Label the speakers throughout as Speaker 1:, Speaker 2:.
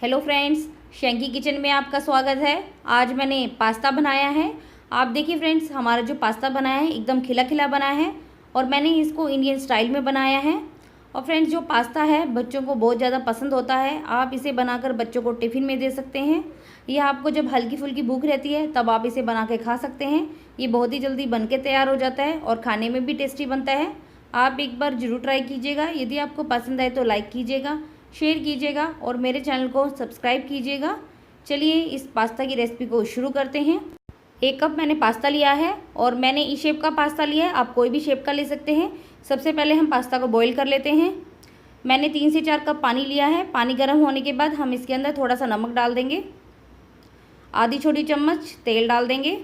Speaker 1: Hello friends, Shanky kitchen में आपका स्वागत है। आज मैंने पास्ता बनाया है। आप देखिए फ्रेंड्स, हमारा जो पास्ता बनाया है एकदम खिला खिला बना है और मैंने इसको इंडियन स्टाइल में बनाया है। और फ्रेंड्स, जो पास्ता है बच्चों को बहुत ज़्यादा पसंद होता है। आप इसे बनाकर बच्चों को टिफ़िन में दे सकते हैं या आपको जब हल्की फुल्की भूख रहती है तब आप इसे बना के खा सकते हैं। ये बहुत ही जल्दी बन के तैयार हो जाता है और खाने में भी टेस्टी बनता है। आप एक बार ज़रूर ट्राई कीजिएगा। यदि आपको पसंद आए तो लाइक कीजिएगा, शेयर कीजिएगा और मेरे चैनल को सब्सक्राइब कीजिएगा। चलिए इस पास्ता की रेसिपी को शुरू करते हैं। 1 कप मैंने पास्ता लिया है और मैंने ई शेप का पास्ता लिया है। आप कोई भी शेप का ले सकते हैं। सबसे पहले हम पास्ता को बॉईल कर लेते हैं। मैंने 3 से 4 कप पानी लिया है। पानी गर्म होने के बाद हम इसके अंदर थोड़ा सा नमक डाल देंगे, आधी छोटी चम्मच तेल डाल देंगे,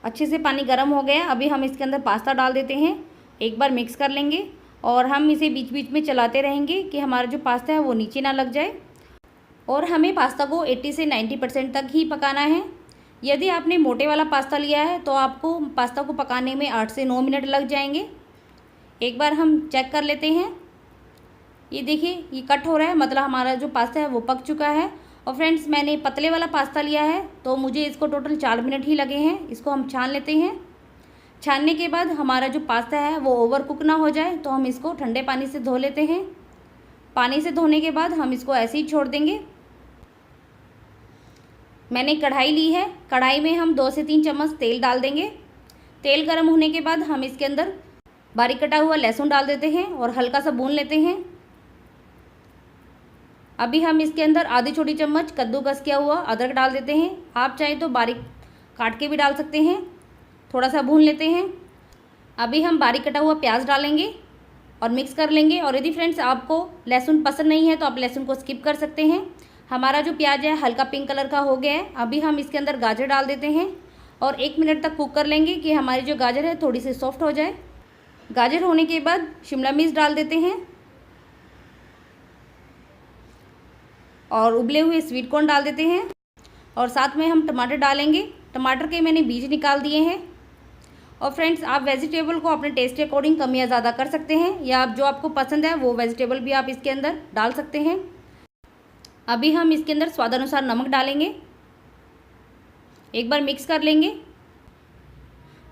Speaker 1: अच्छे से पानी गर्म हो गया। अभी हम इसके अंदर पास्ता डाल देते हैं, एक बार मिक्स कर लेंगे और हम इसे बीच बीच में चलाते रहेंगे कि हमारा जो पास्ता है वो नीचे ना लग जाए। और हमें पास्ता को 80 से 90% तक ही पकाना है। यदि आपने मोटे वाला पास्ता लिया है तो आपको पास्ता को पकाने में 8 से 9 मिनट लग जाएंगे। एक बार हम चेक कर लेते हैं। ये देखिए, ये कट हो रहा है, मतलब हमारा जो पास्ता है वो पक चुका है। और फ्रेंड्स, मैंने पतले वाला पास्ता लिया है तो मुझे इसको टोटल 4 मिनट ही लगे हैं। इसको हम छान लेते हैं। छानने के बाद हमारा जो पास्ता है वो ओवर कुक ना हो जाए तो हम इसको ठंडे पानी से धो लेते हैं। पानी से धोने के बाद हम इसको ऐसे ही छोड़ देंगे। मैंने कढ़ाई ली है। कढ़ाई में हम 2 से 3 चम्मच तेल डाल देंगे। तेल गर्म होने के बाद हम इसके अंदर बारीक कटा हुआ लहसुन डाल देते हैं और हल्का सा भून लेते हैं। अभी हम इसके अंदर आधी छोटी चम्मच कद्दूकस किया हुआ अदरक डाल देते हैं। आप चाहें तो बारीक काट के भी डाल सकते हैं। थोड़ा सा भून लेते हैं। अभी हम बारीक कटा हुआ प्याज डालेंगे और मिक्स कर लेंगे। और यदि फ्रेंड्स आपको लहसुन पसंद नहीं है तो आप लहसुन को स्किप कर सकते हैं। हमारा जो प्याज है हल्का पिंक कलर का हो गया है। अभी हम इसके अंदर गाजर डाल देते हैं और 1 मिनट तक कुक कर लेंगे कि हमारी जो गाजर है थोड़ी सी सॉफ्ट हो जाए। गाजर होने के बाद शिमला मिर्च डाल देते हैं और उबले हुए स्वीट कॉर्न डाल देते हैं और साथ में हम टमाटर डालेंगे। टमाटर के मैंने बीज निकाल दिए हैं। और फ्रेंड्स, आप वेजिटेबल को अपने टेस्ट के अकॉर्डिंग कम या ज़्यादा कर सकते हैं या आप जो आपको पसंद है वो वेजिटेबल भी आप इसके अंदर डाल सकते हैं। अभी हम इसके अंदर स्वादानुसार नमक डालेंगे, एक बार मिक्स कर लेंगे।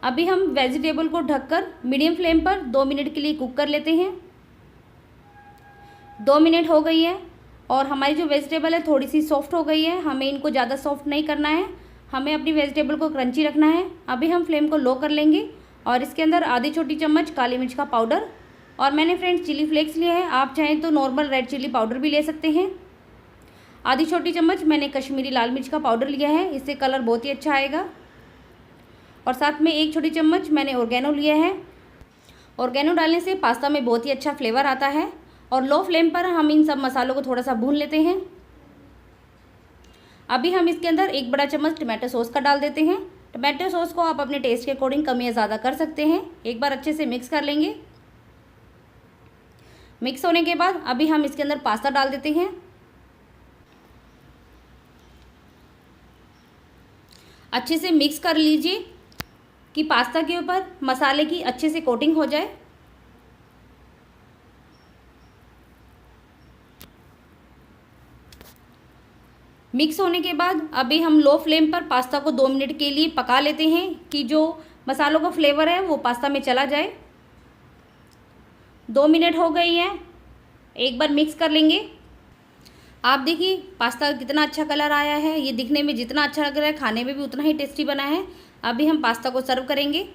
Speaker 1: अभी हम वेजिटेबल को ढककर मीडियम फ्लेम पर 2 मिनट के लिए कुक कर लेते हैं। 2 मिनट हो गई है और हमारी जो वेजिटेबल है थोड़ी सी सॉफ्ट हो गई है। हमें इनको ज़्यादा सॉफ्ट नहीं करना है, हमें अपनी वेजिटेबल को क्रंची रखना है। अभी हम फ्लेम को लो कर लेंगे और इसके अंदर आधी छोटी चम्मच काली मिर्च का पाउडर और मैंने फ्रेंड्स चिली फ्लेक्स लिया है। आप चाहें तो नॉर्मल रेड चिली पाउडर भी ले सकते हैं। आधी छोटी चम्मच मैंने कश्मीरी लाल मिर्च का पाउडर लिया है, इससे कलर बहुत ही अच्छा आएगा। और साथ में 1 छोटी चम्मच मैंने ऑर्गेनो लिया है। ऑर्गेनो डालने से पास्ता में बहुत ही अच्छा फ्लेवर आता है। और लो फ्लेम पर हम इन सब मसालों को थोड़ा सा भून लेते हैं। अभी हम इसके अंदर 1 बड़ा चम्मच टमाटो सॉस का डाल देते हैं। टमाटो सॉस को आप अपने टेस्ट के अकॉर्डिंग कम या ज़्यादा कर सकते हैं। एक बार अच्छे से मिक्स कर लेंगे। मिक्स होने के बाद अभी हम इसके अंदर पास्ता डाल देते हैं। अच्छे से मिक्स कर लीजिए कि पास्ता के ऊपर मसाले की अच्छे से कोटिंग हो जाए। मिक्स होने के बाद अभी हम लो फ्लेम पर पास्ता को 2 मिनट के लिए पका लेते हैं कि जो मसालों का फ्लेवर है वो पास्ता में चला जाए। 2 मिनट हो गई है, एक बार मिक्स कर लेंगे। आप देखिए पास्ता कितना अच्छा कलर आया है। ये दिखने में जितना अच्छा लग रहा है खाने में भी उतना ही टेस्टी बना है। अभी हम पास्ता को सर्व करेंगे।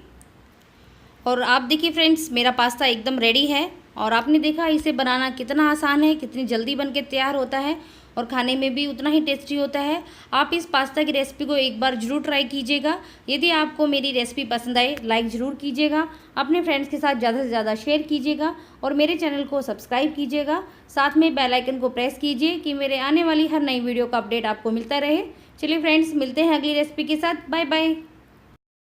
Speaker 1: और आप देखिए फ्रेंड्स, मेरा पास्ता एकदम रेडी है। और आपने देखा इसे बनाना कितना आसान है, कितनी जल्दी बन के तैयार होता है और खाने में भी उतना ही टेस्टी होता है। आप इस पास्ता की रेसिपी को एक बार ज़रूर ट्राई कीजिएगा। यदि आपको मेरी रेसिपी पसंद आए लाइक ज़रूर कीजिएगा, अपने फ्रेंड्स के साथ ज़्यादा से ज़्यादा शेयर कीजिएगा और मेरे चैनल को सब्सक्राइब कीजिएगा। साथ में बेल आइकन को प्रेस कीजिए कि मेरे आने वाली हर नई वीडियो का अपडेट आपको मिलता रहे। चलिए फ्रेंड्स, मिलते हैं अगली रेसिपी के साथ। Bye bye.